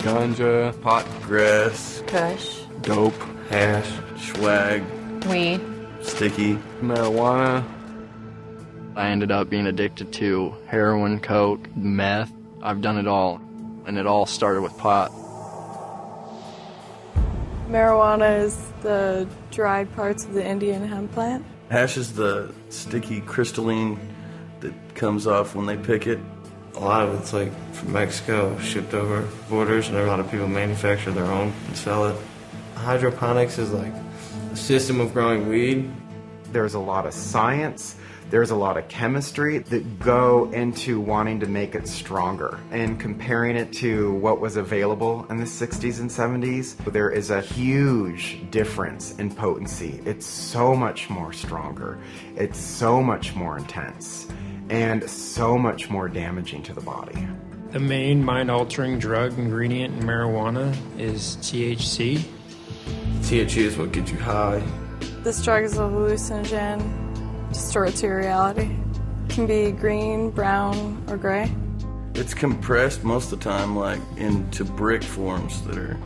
ganja, pot, grass, Kush, dope, hash, swag, weed, sticky, marijuana. I ended up being addicted to heroin, coke, meth. I've done it all, and it all started with pot. Marijuana is the dried parts of the Indian hemp plant. hash is the sticky crystalline that comes off when they pick it. A lot of it's like from Mexico, shipped over borders, and a lot of people manufacture their own and sell it. Hydroponics is like a system of growing weed. There's a lot of science, there's a lot of chemistry that go into wanting to make it stronger. And comparing it to what was available in the 60s and 70s, there is a huge difference in potency. It's so much more stronger, it's so much more intense, and so much more damaging to the body. The main mind-altering drug ingredient in marijuana is THC. THC is what gets you high. This drug is a hallucinogen, distorts your reality. It can be green, brown, or gray. It's compressed most of the time, like into brick forms that are,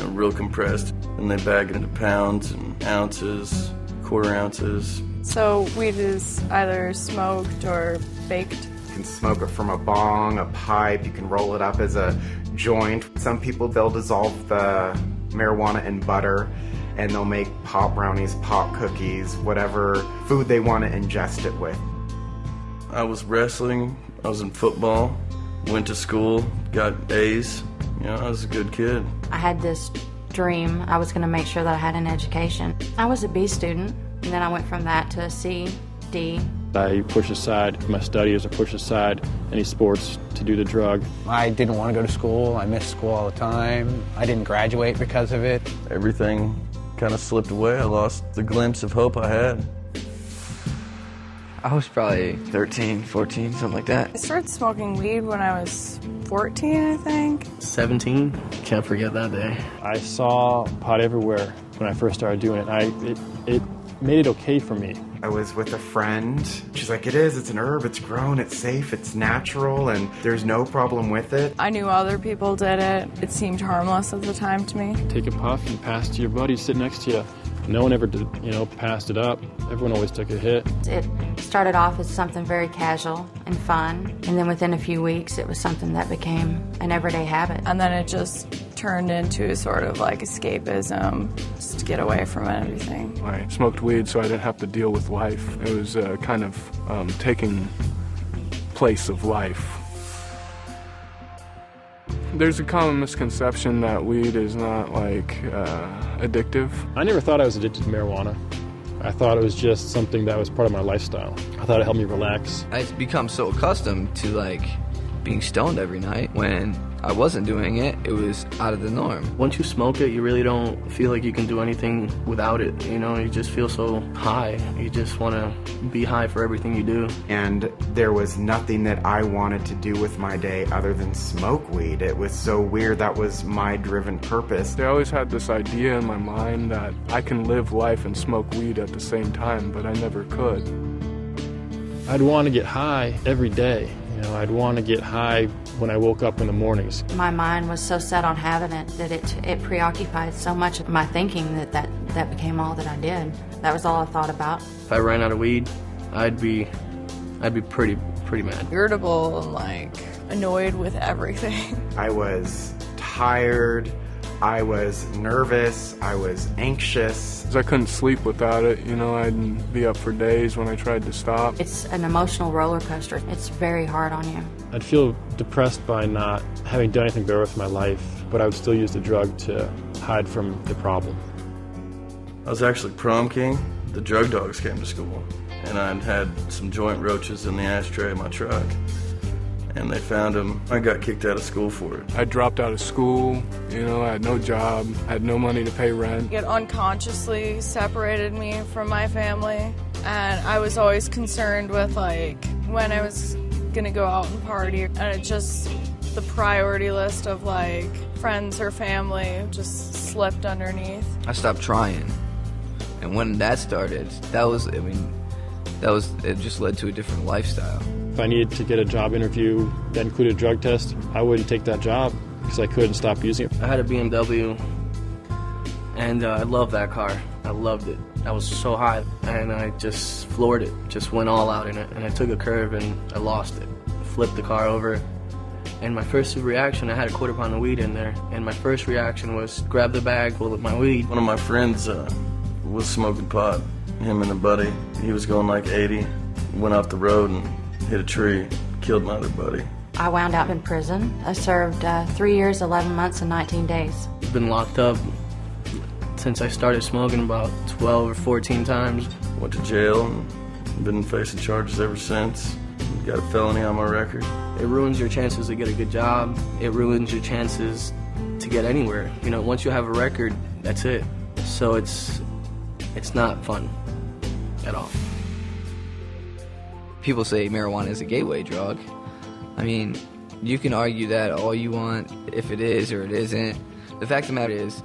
real compressed. And they bag it into pounds and ounces, quarter ounces. So weed is either smoked or baked. You can smoke it from a bong, a pipe, you can roll it up as a joint. Some people, they'll dissolve the marijuana in butter and they'll make pop brownies, pop cookies, whatever food they want to ingest it with. I was wrestling, I was in football, went to school, got A's. I was a good kid. I had this dream. I was going to make sure that I had an education. I was a B student, and then I went from that to a C, D. I pushed aside my studies, I pushed aside any sports to do the drug. I didn't want to go to school. I missed school all the time. I didn't graduate because of it. Everything kind of slipped away. I lost the glimpse of hope I had. I was probably 13, 14, something like that. I started smoking weed when I was 14, I think. 17, can't forget that day. I saw pot everywhere when I first started doing it. It made it okay for me. I was with a friend. She's like, it's an herb, it's grown, it's safe, it's natural, and there's no problem with it. I knew other people did it. It seemed harmless at the time to me. Take a puff and pass it to your buddy sitting next to you. No one ever did, passed it up. Everyone always took a hit. It started off as something very casual and fun, and then within a few weeks it was something that became an everyday habit. And then it just turned into sort of like escapism, just to get away from everything. I smoked weed so I didn't have to deal with life. It was kind of taking place of life. There's a common misconception that weed is not addictive. I never thought I was addicted to marijuana. I thought it was just something that was part of my lifestyle. I thought it helped me relax. I'd become so accustomed to being stoned every night. When I wasn't doing it, it was out of the norm. Once you smoke it, you really don't feel like you can do anything without it. You just feel so high. You just want to be high for everything you do. And there was nothing that I wanted to do with my day other than smoke weed. It was so weird. That was my driven purpose. I always had this idea in my mind that I can live life and smoke weed at the same time, but I never could. I'd want to get high every day. I'd want to get high when I woke up in the mornings. My mind was so set on having it that it preoccupied so much of my thinking that became all that I did. That was all I thought about. If I ran out of weed, I'd be pretty mad. Irritable and annoyed with everything. I was tired, I was nervous, I was anxious. I couldn't sleep without it. I'd be up for days when I tried to stop. It's an emotional roller coaster. It's very hard on you. I'd feel depressed by not having done anything better with my life, but I would still use the drug to hide from the problem. I was actually prom king. The drug dogs came to school, and I'd had some joint roaches in the ashtray of my truck. And they found him. I got kicked out of school for it. I dropped out of school, I had no job, I had no money to pay rent. It unconsciously separated me from my family, and I was always concerned with when I was gonna go out and party, and it just, the priority list of friends or family just slipped underneath. I stopped trying, and when that started, it just led to a different lifestyle. If I needed to get a job interview that included a drug test, I wouldn't take that job because because I couldn't stop using it. I had a BMW, and I loved that car. I loved it. I was so high, and I just floored it, just went all out in it, and I took a curve and I lost it. Flipped the car over, and my first reaction, I had a quarter pound of weed in there, and my first reaction was grab the bag full of my weed. One of my friends was smoking pot, him and a buddy. He was going like 80, went off the road and hit a tree, killed my other buddy. I wound up in prison. I served 3 years, 11 months, and 19 days. I've been locked up since I started smoking about 12 or 14 times. Went to jail and been facing charges ever since. Got a felony on my record. It ruins your chances to get a good job. It ruins your chances to get anywhere. You know, once you have a record, that's it. So it's not fun at all. People say marijuana is a gateway drug. I mean, you can argue that all you want, if it is or it isn't. The fact of the matter is,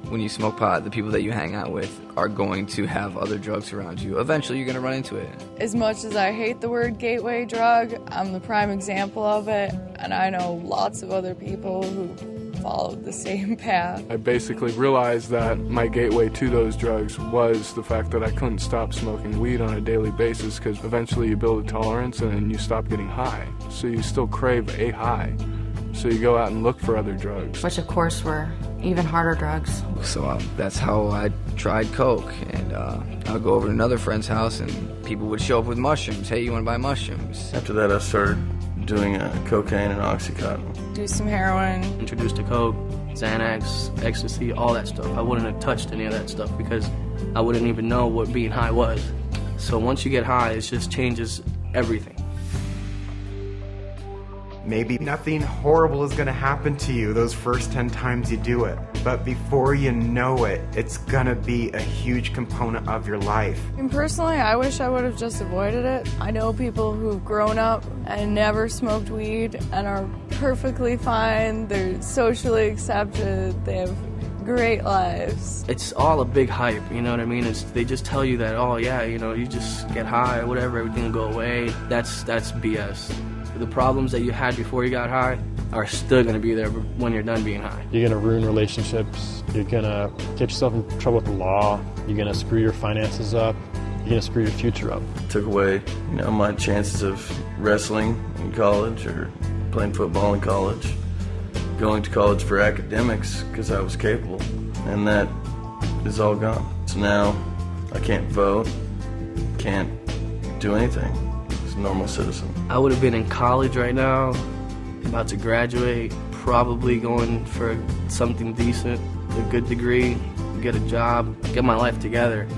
when you smoke pot, the people that you hang out with are going to have other drugs around you. Eventually, you're going to run into it. As much as I hate the word gateway drug, I'm the prime example of it, and I know lots of other people who followed the same path. I basically realized that my gateway to those drugs was the fact that I couldn't stop smoking weed on a daily basis, because eventually you build a tolerance and then you stop getting high. So you still crave a high. So you go out and look for other drugs. Which, of course, were even harder drugs. So that's how I tried coke. And I'll go over to another friend's house and people would show up with mushrooms. Hey, you want to buy mushrooms? After that, I started doing cocaine and Oxycontin. Do some heroin. Introduced to coke, Xanax, ecstasy, all that stuff. I wouldn't have touched any of that stuff because I wouldn't even know what being high was. So once you get high, it just changes everything. Maybe nothing horrible is going to happen to you those first 10 times you do it. But before you know it, it's going to be a huge component of your life. And personally, I wish I would have just avoided it. I know people who've grown up and never smoked weed and are perfectly fine. They're socially accepted. They have great lives. It's all a big hype, you know what I mean? They just tell you that, oh yeah, you know, you just get high or whatever, everything will go away. That's BS. The problems that you had before you got high are still going to be there when you're done being high. You're going to ruin relationships. You're going to get yourself in trouble with the law. You're going to screw your finances up. You're going to screw your future up. Took away, my chances of wrestling in college or playing football in college, going to college for academics because I was capable, and that is all gone. So now I can't vote, can't do anything. Normal citizen. I would have been in college right now, about to graduate, probably going for something decent, a good degree, get a job, get my life together,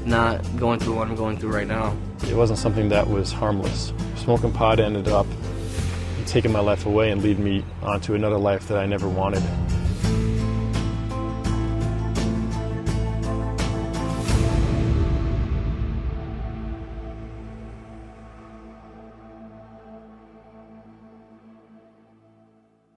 not going through what I'm going through right now. It wasn't something that was harmless. Smoking pot ended up taking my life away and leading me onto another life that I never wanted.